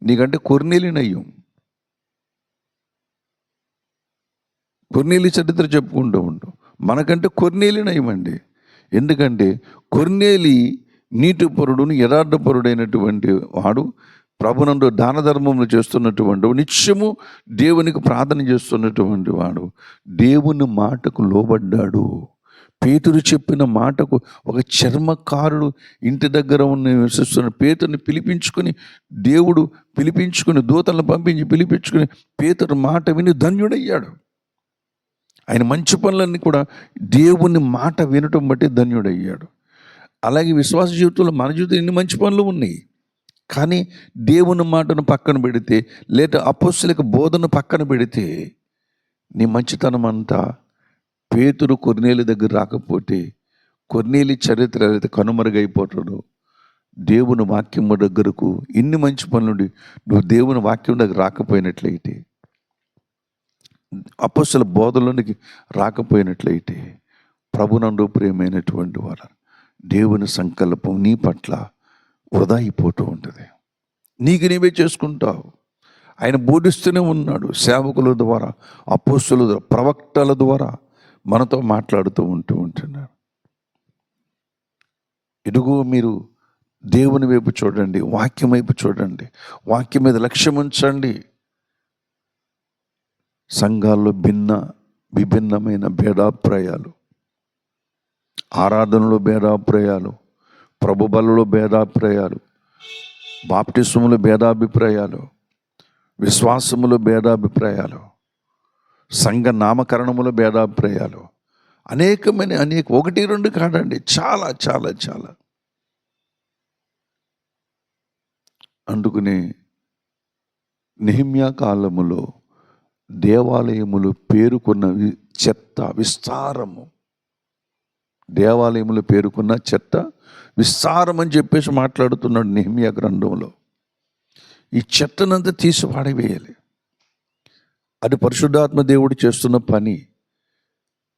నీకంటే కొర్నేలి నయ్యం. కొర్నేలి చరిత్ర చెప్పుకుంటూ ఉంటాం, మనకంటే కొర్నేలి నయమండి. ఎందుకంటే కొర్నేలి నీతిపరుడును యథార్థపరుడైనటువంటి వాడు, ప్రభునందు దాన ధర్మములు చేస్తున్నటువంటి, నిత్యము దేవునికి ప్రార్థన చేస్తున్నటువంటి వాడు, దేవుని మాటకు లోబడ్డాడు. పేతురు చెప్పిన మాటకు ఒక చర్మకారుడు ఇంటి దగ్గర ఉన్న విశ్వస్తున్న పేతురుని దేవుడు పిలిపించుకుని దూతలను పంపించి పిలిపించుకుని పేతురు మాట విని ధన్యుడయ్యాడు. ఆయన మంచి పనులన్నీ కూడా దేవుని మాట వినటం బట్టి ధన్యుడయ్యాడు. అలాగే విశ్వాస జీవితంలో మన జీవితంలో ఎన్ని మంచి పనులు ఉన్నాయి, కానీ దేవుని మాటను పక్కన పెడితే, లేదా అపోస్తలిక బోధన పక్కన పెడితే, నీ మంచితనం అంతా పేతురు కొర్నేలి దగ్గర రాకపోతే, కొర్నేలి చరిత్ర అయితే కనుమరుగైపోతాడు. దేవుని వాక్యం దగ్గరకు ఇన్ని మంచి పనులుండి నువ్వు దేవుని వాక్యం దగ్గర రాకపోయినట్లయితే, అపోస్తల బోధలోనికి రాకపోయినట్లయితే, ప్రభునందు ప్రియమైనటువంటి వారు, దేవుని సంకల్పం నీ పట్ల వృధా అయిపోతూ ఉంటుంది. నీకు నీవే చేసుకుంటావు. ఆయన బోధిస్తూనే ఉన్నాడు, సేవకుల ద్వారా, అపోస్తలుల ద్వారా, ప్రవక్తల ద్వారా మనతో మాట్లాడుతూ ఉంటున్నారు. ఇదిగో మీరు దేవుని వైపు చూడండి, వాక్యం వైపు చూడండి, వాక్యం మీద లక్ష్యం ఉంచండి. సంఘాల్లో విభిన్నమైన భేదాభిప్రాయాలు, ఆరాధనలో భేదాభిప్రాయాలు, ప్రభు బలలో భేదాభిప్రాయాలు, బాప్టిసములో భేదాభిప్రాయాలు, విశ్వాసములో భేదాభిప్రాయాలు, సంఘ నామకరణములో భేదాభిప్రాయాలు, అనేక ఒకటి రెండు కాదండి, చాలా చాలా చాలా. అందుకనే నెహెమ్యా కాలములో దేవాలయములు పేరుకున్న చెత్త విస్తారము, దేవాలయములు పేరుకున్న చెత్త విస్తారం అని చెప్పేసి మాట్లాడుతున్నాడు నెహెమ్యా గ్రంథంలో. ఈ చెత్తనంతా తీసి పాడవేయాలి. అది పరిశుద్ధాత్మ దేవుడు చేస్తున్న పని.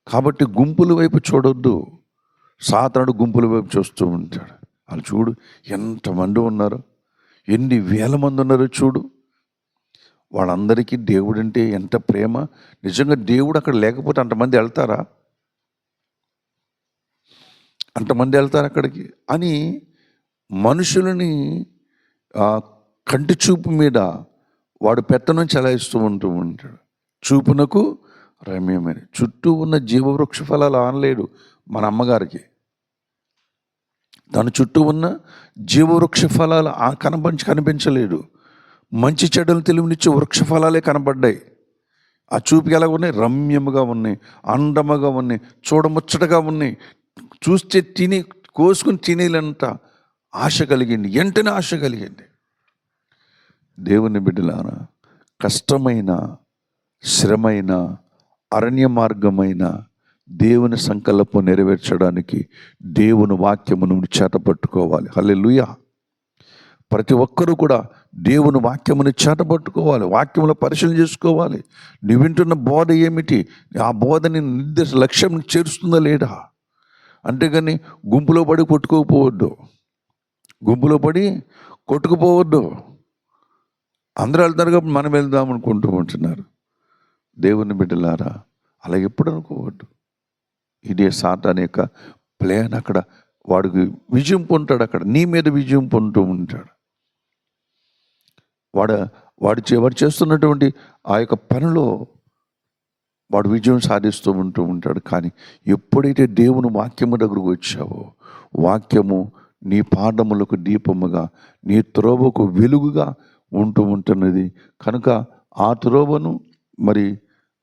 కాబట్టి గుంపుల వైపు చూడొద్దు, సాతానుడు గుంపుల వైపు చూస్తూ ఉంటాడు. వాళ్ళు చూడు ఎంతమంది ఉన్నారో, ఎన్ని వేల మంది ఉన్నారో చూడు. వాళ్ళందరికీ దేవుడు అంటే ఎంత ప్రేమ. నిజంగా దేవుడు అక్కడ లేకపోతే అంతమంది వెళ్తారా? అంతమంది వెళ్తారు అక్కడికి అని మనుషులని కంటి చూపు మీద వాడు పెత్తనం చలాయిస్తూ ఉంటాడు. చూపునకు రమ్యమని. చుట్టూ ఉన్న జీవవృక్ష ఫలాలు ఆనలేడు మన అమ్మగారికి. తన చుట్టూ ఉన్న జీవవృక్ష ఫలాలు కనిపించలేదు. మంచి చెడ్డలు తెలివినిచ్చే వృక్ష ఫలాలే కనబడ్డాయి. ఆ చూపుకి ఎలా ఉన్నాయి? రమ్యముగా ఉన్నాయి, అందముగా ఉన్నాయి, చూడముచ్చటగా ఉన్నాయి. చూస్తే కోసుకుని తినేలంత ఆశ కలిగింది, వెంటనే ఆశ కలిగింది. దేవుని బిడ్డలారా, కష్టమైన, శ్రమైన, అరణ్య మార్గమైన దేవుని సంకల్పం నెరవేర్చడానికి దేవుని వాక్యమును చేతపట్టుకోవాలి. హల్లెలూయా. ప్రతి ఒక్కరూ కూడా దేవుని వాక్యముని చేతపట్టుకోవాలి, వాక్యములో పరిశీలన చేసుకోవాలి. నువ్వు వింటున్న బోధ ఏమిటి, ఆ బోధని నిర్దిష్ట లక్ష్యం చేరుస్తుందా లేదా. అంతేగాని గుంపులో పడి కొట్టుకోకపోవద్దు, గుంపులో పడి కొట్టుకుపోవద్దు. అందరూ వెళ్తారు కాబట్టి మనం వెళ్దాం అనుకుంటూ ఉంటున్నారు. దేవుని బిడ్డలారా, అలా ఎప్పుడు అనుకోవద్దు. ఇదే సాతాను యొక్క ప్లాన్. అక్కడ వాడికి విజయం పొందుతాడు, అక్కడ నీ మీద విజయం పొందుతూ ఉంటాడు. వాడు చేస్తున్నటువంటి ఆ యొక్క పనిలో వాడు విజయం సాధిస్తూ ఉంటాడు. కానీ ఎప్పుడైతే దేవుని వాక్యము దగ్గరకు వచ్చావో, వాక్యము నీ పాదములకు దీపముగా, నీ త్రోవకు వెలుగుగా ఉంటున్నది. కనుక ఆ త్రోవను మరి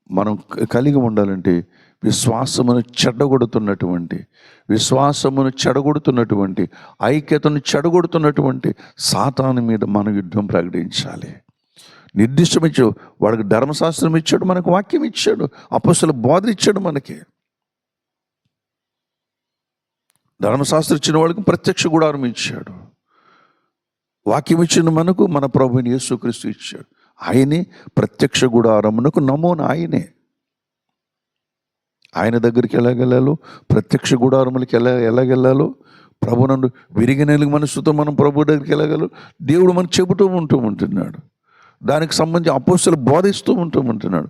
మనం కలిగి ఉండాలంటే విశ్వాసమును చెడగొడుతున్నటువంటి ఐక్యతను చెడగొడుతున్నటువంటి సాతాను మీద మనం యుద్ధం ప్రకటించాలి. నిర్దిష్టం ఇచ్చాడు, వాడికి ధర్మశాస్త్రం ఇచ్చాడు, మనకు వాక్యం ఇచ్చాడు, అపొస్తలుల బోధ ఇచ్చాడు. మనకి ధర్మశాస్త్రం ఇచ్చిన వాళ్ళకి ప్రత్యక్ష గుడారం ఇచ్చాడు. వాక్యం ఇచ్చిన మనకు మన ప్రభువుని యేసుక్రీస్తు ఇచ్చాడు. ఆయనే ప్రత్యక్ష గుడారమునకు నమూనా. ఆయన దగ్గరికి ఎలాగెళ్ళాలో, ప్రత్యక్ష గుడారములకి ఎలాగెళ్ళాలో, ప్రభునందు విరిగిన మనసుతో మనం ప్రభు దగ్గరికి వెళ్ళగలరు. దేవుడు మనకు చెబుతూ ఉంటున్నాడు. దానికి సంబంధించి అపొస్తలులు బోధిస్తూ ఉంటున్నాడు.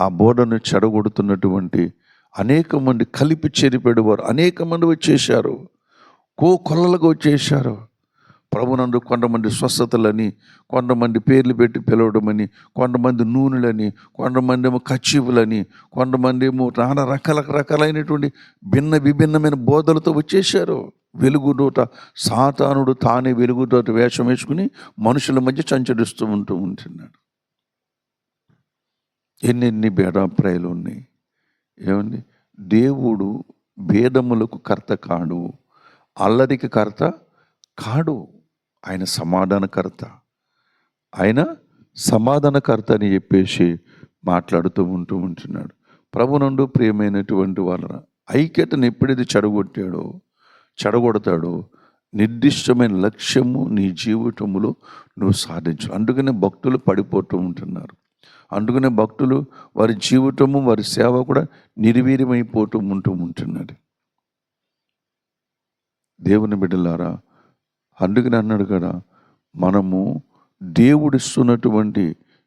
ఆ బోధను చెడగొడుతున్నటువంటి అనేక మంది కలిపి చెరిపెడేవారు అనేక మంది వచ్చేసారు, కొల్లలుగా వచ్చేసారు. ప్రభునందు కొంతమంది స్వస్థతలని, కొంతమంది పేర్లు పెట్టి పిలవడమని, కొంతమంది నూనెలని, కొంతమంది ఏమో కచ్చిపులని, కొంతమంది ఏమో నానా రకరకాలైనటువంటి విభిన్నమైన బోధలతో వచ్చేసారు. వెలుగుదూత సాతానుడు తానే వెలుగుదూత వేషం వేసుకుని మనుషుల మధ్య సంచరిస్తూ ఉంటున్నాడు. ఎన్నెన్ని భేదాభిప్రాయాలు ఉన్నాయి. ఏమండి, దేవుడు భేదములకు కర్త కాడు, అల్లరికి కర్త కాడు. ఆయన సమాధానకర్త అని చెప్పేసి మాట్లాడుతూ ఉంటున్నాడు. ప్రభునందు ప్రియమైనటువంటి వాళ్ళ ఐక్యతను ఎప్పుడైతే చెడగొడతాడో నిర్దిష్టమైన లక్ష్యము నీ జీవితంలో నువ్వు సాధించు. అందుకనే భక్తులు పడిపోతూ ఉంటున్నారు. అందుకనే భక్తులు వారి జీవితము, వారి సేవ కూడా నిర్వీర్యమైపోతూ ఉంటున్నది. దేవుని బిడ్డలారా, అందుకని అన్నాడు కదా, మనము దేవుడిస్తున్నటువంటి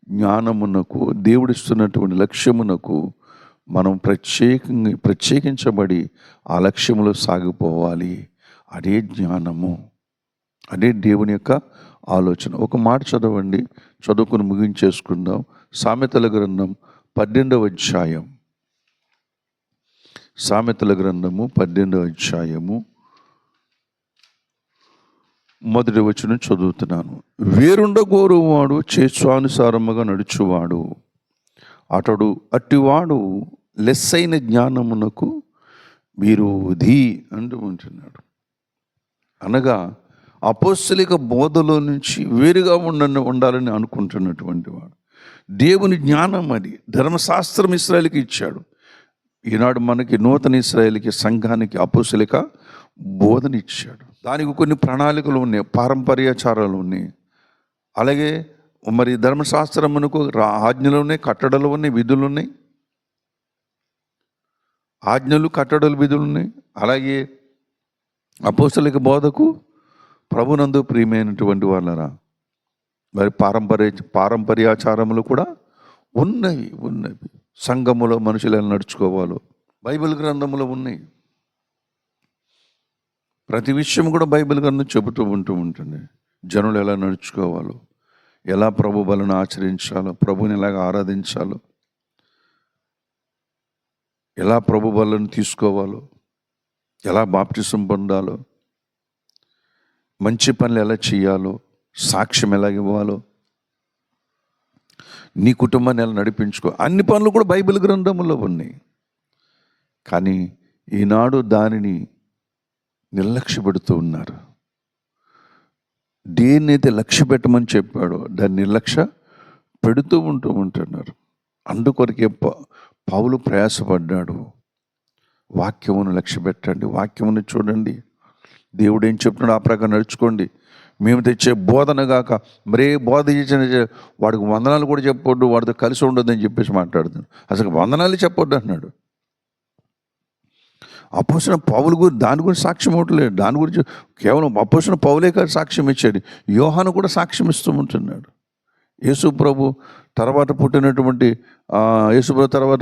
జ్ఞానమునకు, దేవుడిస్తున్నటువంటి లక్ష్యమునకు మనం ప్రత్యేకించబడి ఆ లక్ష్యములో సాగిపోవాలి. అదే జ్ఞానము, అదే దేవుని యొక్క ఆలోచన. ఒక మాట చదవండి, చదువుకుని ముగించేసుకుందాం. సామెతల గ్రంథం 18వ అధ్యాయం, సామెతల గ్రంథము 18వ అధ్యాయము 1వ వచనం చదువుతున్నాను. వేరుండగోరువాడు చేచ్చానుసారముగా నడుచువాడు, అట్టివాడు లెస్సైన జ్ఞానమునకు విరోధి అంటూ ఉంటున్నాడు. అనగా అపొస్తలిక బోధలో నుంచి వేరుగా ఉండాలని అనుకుంటున్నటువంటి వాడు. దేవుని జ్ఞానం అది, ధర్మశాస్త్రం ఇశ్రాయేలుకి ఇచ్చాడు. ఈనాడు మనకి నూతన ఇశ్రాయేలుకి, సంఘానికి అపొస్తలిక బోధన ఇచ్చాడు. దానికి కొన్ని ప్రణాళికలు ఉన్నాయి, పారంపర్యాచారాలు ఉన్నాయి. అలాగే మరి ధర్మశాస్త్రమునకు ఆజ్ఞలు ఉన్నాయి, కట్టడలు ఉన్నాయి, విధులు ఉన్నాయి. ఆజ్ఞలు, కట్టడలు, విధులు ఉన్నాయి. అలాగే అపొస్తలిక బోధకు ప్రభునందు ప్రియమైనటువంటి వాళ్ళరా మరి పారంపర్యాచారములు కూడా ఉన్నవి. సంఘములో మనుషులు ఎలా నడుచుకోవాలో బైబిల్ గ్రంథములో ఉన్నాయి. ప్రతి విషయం కూడా బైబిల్ గ్రంథం చెబుతూ ఉంటుంది. జనులు ఎలా నడుచుకోవాలో, ఎలా ప్రభు బలను ఆచరించాలో, ప్రభుని ఎలాగ ఆరాధించాలో, ఎలా ప్రభు బలను తీసుకోవాలో, ఎలా బాప్టిజం పొందాలో, మంచి పనులు ఎలా చేయాలో, సాక్ష్యం ఎలా ఇవ్వాలో, నీ కుటుంబాన్ని ఎలా నడిపించుకో, అన్ని పనులు కూడా బైబిల్ గ్రంథంలో ఉన్నాయి. కానీ ఈనాడు దానిని నిర్లక్ష్యపెడుతూ ఉన్నారు. దేన్నైతే లక్ష్య పెట్టమని చెప్పాడో దాన్ని నిర్లక్ష్య పెడుతూ ఉంటున్నారు. అందుకొరకే పౌలు ప్రయాసపడ్డాడు. వాక్యమును లక్ష్య పెట్టండి, వాక్యమును చూడండి, దేవుడు ఏం చెప్తున్నాడు ఆ ప్రకారం నడుచుకోండి. మేము తెచ్చే బోధన గాక మరే బోధ చేసిన వాడికి వందనాలు కూడా చెప్పొద్దు, వాడితో కలిసి ఉండొద్దని చెప్పేసి మాట్లాడుతున్నాడు. అసలు వందనాలు చెప్పొద్దు అన్నాడు. అపోస్తలుడైన పౌలు గురించి దాని గురించి సాక్ష్యం ఇవ్వట్లేదు. దాని గురించి కేవలం అపోస్తలుడైన పౌలే కాదు సాక్ష్యం ఇచ్చాడు, యోహాను కూడా సాక్ష్యం ఇస్తూ ఉంటున్నాడు. యేసుప్రభు తర్వాత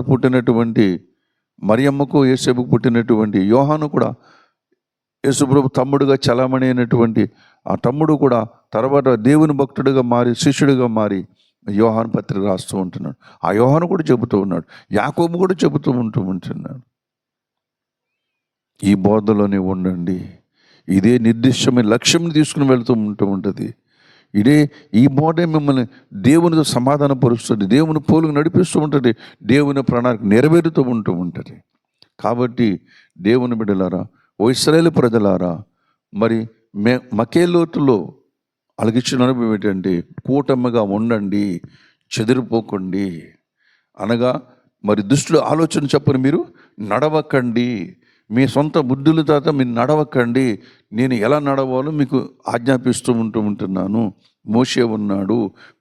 పుట్టినటువంటి మరియమ్మకు యేసేపుకు పుట్టినటువంటి యోహాను కూడా యేసుప్రభు తమ్ముడుగా చలామణి అయినటువంటి ఆ తమ్ముడు కూడా తర్వాత దేవుని భక్తుడిగా మారి శిష్యుడిగా మారి యోహాను పత్రిక రాస్తూ ఉంటున్నాడు. ఆ యోహాను కూడా చెబుతూ ఉన్నాడు, యాకోబు కూడా చెబుతూ ఉంటున్నాడు. ఈ బోధలోనే ఉండండి. ఇదే నిర్దిష్టమైన లక్ష్యం తీసుకుని వెళ్తూ ఉంటుంది. ఈ బోధే మిమ్మల్ని దేవునితో సమాధానపరుస్తుంది, దేవుని పోలుకు నడిపిస్తూ ఉంటుంది, దేవుని ప్రణాళిక నెరవేరుతూ ఉంటుంది. కాబట్టి దేవుని బిడ్డలారా, ఓ ఇశ్రాయేలు ప్రజలారా, మరి మకేలోతులో అలగిచ్చిన అనుభవం ఏంటంటే కూటమిగా ఉండండి, చెదిరిపోకండి. అనగా మరి దుష్టుడు ఆలోచన చెప్పని మీరు నడవకండి, మీ సొంత బుద్ధుల తర్వాత మీరు నడవకండి, నేను ఎలా నడవాలో మీకు ఆజ్ఞాపిస్తూ ఉంటున్నాను. మోషే ఉన్నాడు,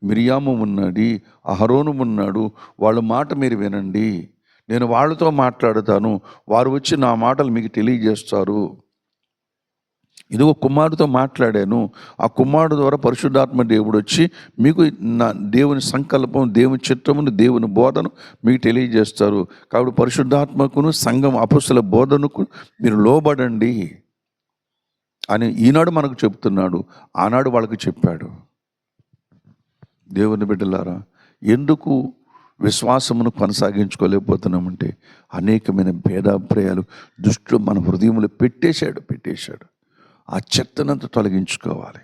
మిరియాము ఉన్నది, అహరోను ఉన్నాడు, వాళ్ళ మాట మీరు వినండి. నేను వాళ్ళతో మాట్లాడుతాను, వారు వచ్చి నా మాటలు మీకు తెలియజేస్తారు. ఇదిగో కుమారుడితో మాట్లాడాను, ఆ కుమారుడు ద్వారా పరిశుద్ధాత్మ దేవుడు వచ్చి మీకు నా దేవుని సంకల్పం, దేవుని చిత్తమును, దేవుని బోధను మీకు తెలియజేస్తారు. కాబట్టి పరిశుద్ధాత్మకును సంఘం అపొస్తలుల బోధనకు మీరు లోబడండి అని ఈనాడు మనకు చెప్తున్నాడు, ఆనాడు వాళ్ళకి చెప్పాడు. దేవుని బిడ్డలారా, ఎందుకు విశ్వాసమును కొనసాగించుకోలేకపోతున్నామంటే అనేకమైన భేదాభిప్రాయాలు దుష్టుడు మన హృదయంలో పెట్టేశాడు. ఆ చెత్తనంతా తొలగించుకోవాలి.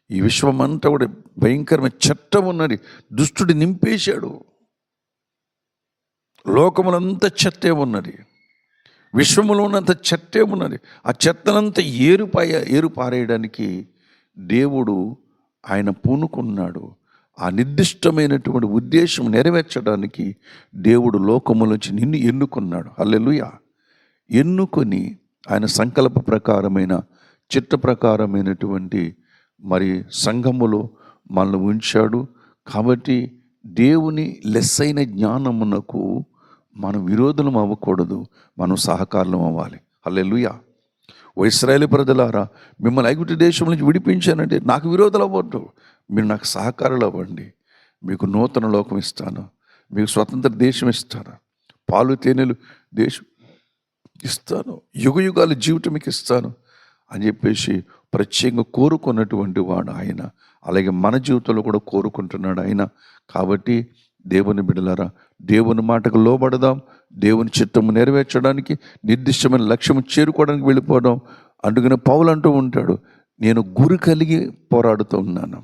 ఈ విశ్వమంతా కూడా భయంకరమైన చెత్త ఉన్నది, దుష్టుడు నింపేశాడు. లోకములంతా చెత్తే ఉన్నది, విశ్వములో ఉన్నంత చెత్తే ఉన్నది. ఆ చెత్తనంతా ఏరుపారేయడానికి దేవుడు ఆయన పూనుకున్నాడు. ఆ నిర్దిష్టమైనటువంటి ఉద్దేశం నెరవేర్చడానికి దేవుడు లోకములోంచి నిన్ను ఎన్నుకున్నాడు. హల్లెలూయా. ఎన్నుకొని ఆయన సంకల్ప ప్రకారమైన చిత్త ప్రకారమైనటువంటి మరి సంఘములో మనల్ని ఉంచాడు. కాబట్టి దేవుని లెస్సైన జ్ఞానమునకు మనం విరోధులం అవ్వకూడదు, మనం సహకారులం అవ్వాలి. హల్లెలూయా. ఓ ఇశ్రాయేలు ప్రజలారా, మిమ్మల్ని ఐగుప్తు దేశం నుంచి విడిపించానంటే నాకు విరోధులు అవ్వద్దు, మీరు నాకు సహకారులు అవ్వండి. మీకు నూతన లోకం ఇస్తాను, మీకు స్వతంత్ర దేశం ఇస్తాను, పాలు తేనెలు దేశం ఇస్తాను, యుగయుగాల జీవితం మీకు ఇస్తాను అని చెప్పేసి ప్రత్యేకంగా కోరుకున్నటువంటి వాడు ఆయన. అలాగే మన జీవితంలో కూడా కోరుకుంటున్నాడు ఆయన. కాబట్టి దేవుని బిడ్డలారా, దేవుని మాటకు లోబడదాం, దేవుని చిత్తము నెరవేర్చడానికి నిర్దిష్టమైన లక్ష్యం చేరుకోవడానికి వెళ్ళిపోవడం. అందుకని పౌలు అంటూ ఉంటాడు, నేను గురి కలిగి పోరాడుతూ ఉన్నాను,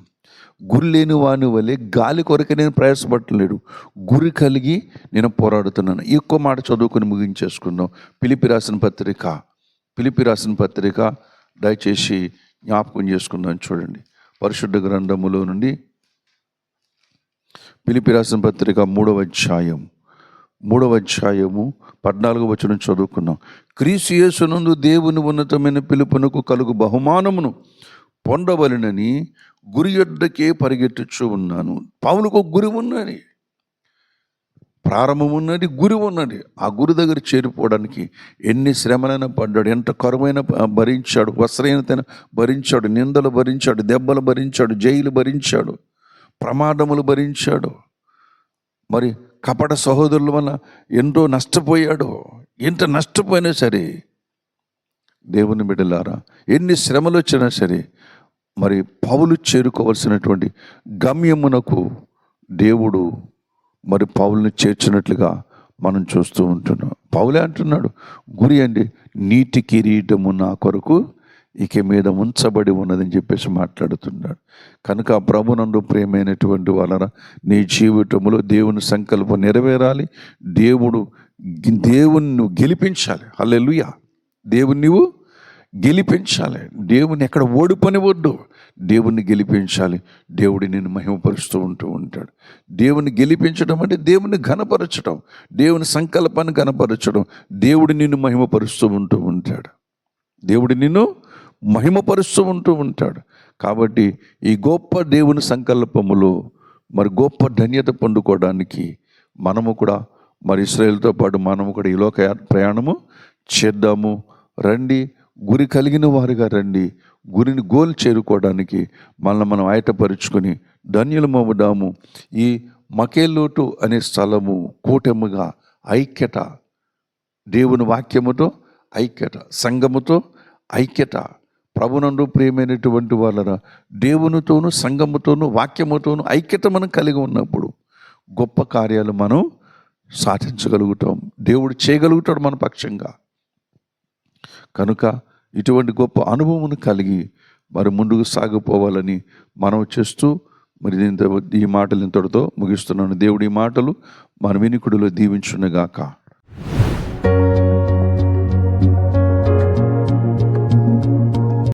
గురి లేని వాని వలె గాలి కొరకు నేను ప్రయాసపడలేడు, గురి కలిగి నేను పోరాడుతున్నాను. ఎక్కువ మాట చదువుకొని ముగించేసుకుందాం. ఫిలిప్పీ రాసిన పత్రిక దయచేసి జ్ఞాపకం చేసుకుందాం. చూడండి, పరిశుద్ధ గ్రంథములో నుండి ఫిలిప్పీ రాసిన పత్రిక 3వ అధ్యాయము 14వ వచనం చదువుకున్నాం. క్రీస్తు యేసునందు దేవుని ఉన్నతమైన పిలుపునకు కలుగు బహుమానమును పొందవలెనని గురి యొద్దకే పరిగెత్తుచూ ఉన్నాను. పౌలుకు గురి ఉన్నది, ప్రారంభం ఉన్నది, గురి ఉన్నది. ఆ గురి దగ్గర చేరిపోవడానికి ఎన్ని శ్రమలైనా పడ్డాడు, ఎంత కరువైన భరించాడు, వస్త్రహీనతను భరించాడు, నిందలు భరించాడు, దెబ్బలు భరించాడు, జైలు భరించాడు, ప్రమాదములు భరించాడు. మరి కపట సహోదరుల వల్ల ఎంతో నష్టపోయాడు. ఎంత నష్టపోయినా సరే దేవుని బిడ్డలారా, ఎన్ని శ్రమలు వచ్చినా సరే మరి పౌలు చేరుకోవాల్సినటువంటి గమ్యమునకు దేవుడు మరి పౌలుని చేర్చినట్లుగా మనం చూస్తూ ఉంటున్నాం. పౌలే అంటున్నాడు, గురి అండి నీటి కిరీటము నా కొరకు ఇక మీద ఉంచబడి ఉన్నదని చెప్పేసి మాట్లాడుతున్నాడు. కనుక ప్రభునందు ప్రియమైనటువంటి వాళ్ళ నీ జీవితంలో దేవుని సంకల్పం నెరవేరాలి. దేవుని నువ్వు గెలిపించాలి. హల్లెలూయా. దేవుని నువ్వు గెలిపించాలి. దేవుని ఎక్కడ ఓడిపోనివద్దు, దేవుణ్ణి గెలిపించాలి. దేవుడి నిన్ను మహిమపరుస్తూ ఉంటాడు. దేవుని గెలిపించడం అంటే దేవుని ఘనపరచడం, దేవుని సంకల్పాన్ని ఘనపరచడం. దేవుడు నిన్ను మహిమపరుస్తూ ఉంటాడు. దేవుడు నిన్ను మహిమపరుస్తూ ఉంటాడు. కాబట్టి ఈ గొప్ప దేవుని సంకల్పములో మరి గొప్ప ధన్యత పొందుకోవడానికి మనము కూడా మరి ఇశ్రాయేలుతో పాటు మనము కూడా ఈ లోక ప్రయాణము చేద్దాము. రండి, గురి కలిగిన వారుగా రండి. గురిని గోల్ చేరుకోవడానికి మనల్ని మనం ఆయతపరుచుకొని ధన్యులమవుదాము. ఈ మకేలోటు అనే స్థలము కూటముగా ఐక్యత, దేవుని వాక్యముతో ఐక్యత, సంఘముతో ఐక్యత. ప్రభునందు ప్రియమైనటువంటి వాళ్ళరా, దేవునితోనూ సంఘముతోనూ వాక్యముతోనూ ఐక్యత మనం కలిగి ఉన్నప్పుడు గొప్ప కార్యాలు మనం సాధించగలుగుతాం. దేవుడు చేయగలుగుతాడు మన పక్షంగా. కనుక ఇటువంటి గొప్ప అనుభవం కలిగి మరి ముందుకు సాగిపోవాలని మనం చేస్తూ మరి ఈ మాటలు ఇంతటితో ముగిస్తున్నాను. దేవుడి మాటలు మన వినికుడిలో దీవించునుగాక.